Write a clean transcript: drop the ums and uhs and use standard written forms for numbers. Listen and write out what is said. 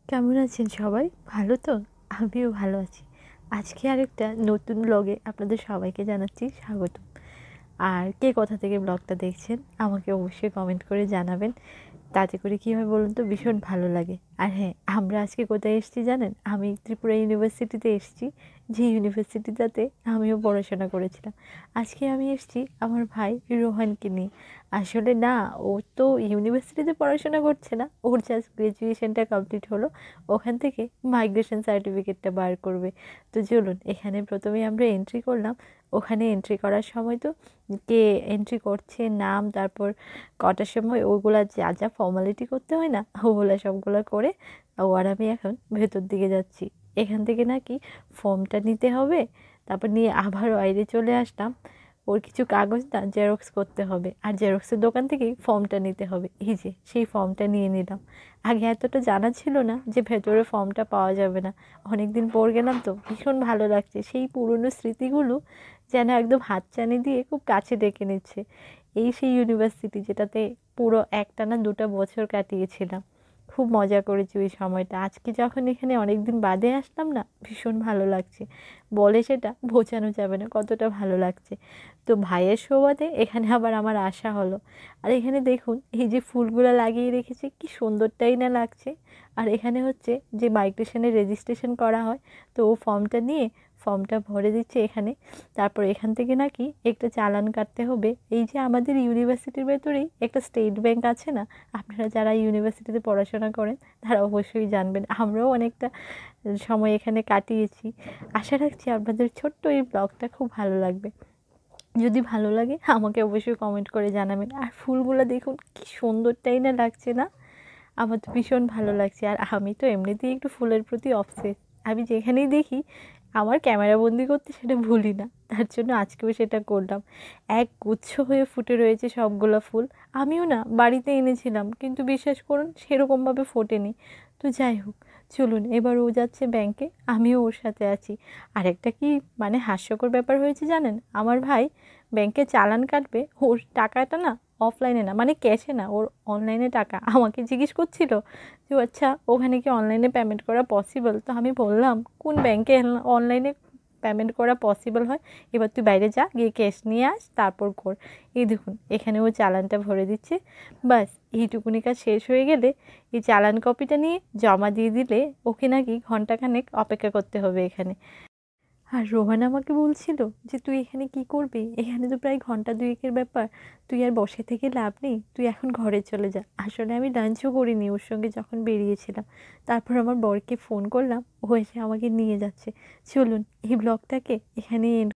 কেমন আছেন সবাই? ভালো তো? আমিও ভালো আছি। আজকে আরেকটা নতুন ব্লগে আপনাদের সবাইকে জানাচ্ছি স্বাগতম। আর কে কোথা থেকে ব্লগটা দেখছেন আমাকে অবশ্যই কমেন্ট করে জানাবেন। তাতে করে কী হয় বলুন তো, ভীষণ ভালো লাগে। আর হ্যাঁ, আমরা আজকে কোথায় এসেছি জানেন? আমি ত্রিপুরা ইউনিভার্সিটিতে এসেছি, যে ইউনিভার্সিটিটাতে আমিও পড়াশোনা করেছিলাম। আজকে আমি এসেছি আমার ভাই রোহানকে নিয়ে। আসলে না, ও তো ইউনিভার্সিটিতে পড়াশোনা করছে না, ওর জাস্ট গ্র্যাজুয়েশনটা কমপ্লিট হলো, ওখান থেকে মাইগ্রেশন সার্টিফিকেটটা বার করবে। তো চলুন, এখানে প্রথমেই আমরা এন্ট্রি করলাম। ওখানে এন্ট্রি করার সময় তো কে এন্ট্রি করছে, নাম, তারপর কটার সময়, ওগুলা যা যা ফর্মালিটি করতে হয় না, ওগুলো সবগুলো করে ও আর আমি এখন ভেতর দিকে যাচ্ছি। এখান থেকে নাকি ফর্মটা নিতে হবে, তারপর নিয়ে আবার বাইরে চলে আসলাম। ওর কিছু কাগজ না জেরক্স করতে হবে, আর জেরক্সের দোকান থেকেই ফর্মটা নিতে হবে। এই যে সেই ফর্মটা নিয়ে নিলাম। আগে এতটা জানা ছিল না যে ভেতরে ফর্মটা পাওয়া যাবে না। অনেক দিন পর গেলাম তো ভীষণ ভালো লাগছে, সেই পুরনো স্মৃতিগুলো যেন একদম হাতছানি দিয়ে খুব কাছে ডেকে নিচ্ছে। এই সেই ইউনিভার্সিটি যেটাতে পুরো একটানা 2টা বছর কাটিয়েছিলাম। খুব মজা করেছি ওই সময়টা। আজকে যখন এখানে অনেক দিন বাদে আসলাম না, ভীষণ ভালো লাগছে। বলে সেটা বোঝানো যাবে না কতটা ভালো লাগছে। তো ভাইয়ের সুবাদে এখানে আবার আমার আসা হলো। আর এখানে দেখুন, এই যে ফুলগুলো লাগিয়ে রেখেছে, কি সুন্দরটাই না লাগছে। আর এখানে হচ্ছে যে মাইগ্রেশনের রেজিস্ট্রেশন করা হয়, তো ও ফর্মটা নিয়ে ফর্মটা ভরে দিচ্ছে এখানে। তারপর এখান থেকে নাকি একটা চালান কাটতে হবে। এই যে আমাদের ইউনিভার্সিটির ভেতরেই একটা স্টেট ব্যাংক আছে না, আপনারা যারা ইউনিভার্সিটিতে পড়াশোনা করেন তারা অবশ্যই জানবেন। আমরাও অনেকটা সময় এখানে কাটিয়েছি। আশা রাখছি আপনাদের ছোট্ট এই ব্লগটা খুব ভালো লাগবে। যদি ভালো লাগে আমাকে অবশ্যই কমেন্ট করে জানাবেন। আর ফুলগুলো দেখুন কি সুন্দরটাই না লাগছে না? আমার তো ভীষণ ভালো লাগছে। আর আমি তো এমনিতেই একটু ফুলের প্রতি অবসেসড। আমি যেখানেই দেখি আমার ক্যামেরা বন্দি করতে সেটা ভুলি না, তার জন্য আজকেও সেটা করলাম। এক গুচ্ছ হয়ে ফুটে রয়েছে সবগুলো ফুল। আমিও না বাড়িতে এনেছিলাম, কিন্তু বিশ্বাস করুন সেরকমভাবে ফোটেনি। তো যাই হোক, চলুন এবার ও যাচ্ছে ব্যাংকে, আমিও ওর সাথে আছি। আর একটা কি মানে হাস্যকর ব্যাপার হয়েছে জানেন, আমার ভাই ব্যাংকে চালান কাটবে, ওর টাকাটা না অফলাইনে না মানে ক্যাশে না, ওর অনলাইনে টাকা আমাকে জিজ্ঞেস করছিল যে আচ্ছা ওখানে কি অনলাইনে পেমেন্ট করা পসিবল। তো আমি বললাম কোন ব্যাংকে অনলাইনে পেমেন্ট করা পসিবল হয়, এবার তুই বাইরে যা, গিয়ে ক্যাশ নিয়ে আস, তারপর কর। এই দেখুন এখানে ও চালানটা ভরে দিচ্ছে। বাস এইটুকুনি কাজ শেষ হয়ে গেলে এই চালান কপিটা নিয়ে জমা দিয়ে দিলে ওকে নাকি ঘন্টাখানেক অপেক্ষা করতে হবে এখানে। আর রোহান আমাকে বলছিল যে তুই এখানে কি করবি, এখানে তো প্রায় ঘন্টা দুয়েকের ব্যাপার, তুই আর বসে থেকে লাভ নেই, তুই এখন ঘরে চলে যা। আসলে আমি লাঞ্চও করিনি ওর সঙ্গে যখন বেরিয়েছিলাম। তারপর আমার বরকে ফোন করলাম, ও এসে আমাকে নিয়ে যাচ্ছে। চলুন এই ব্লগটাকে এখানেই এন্ড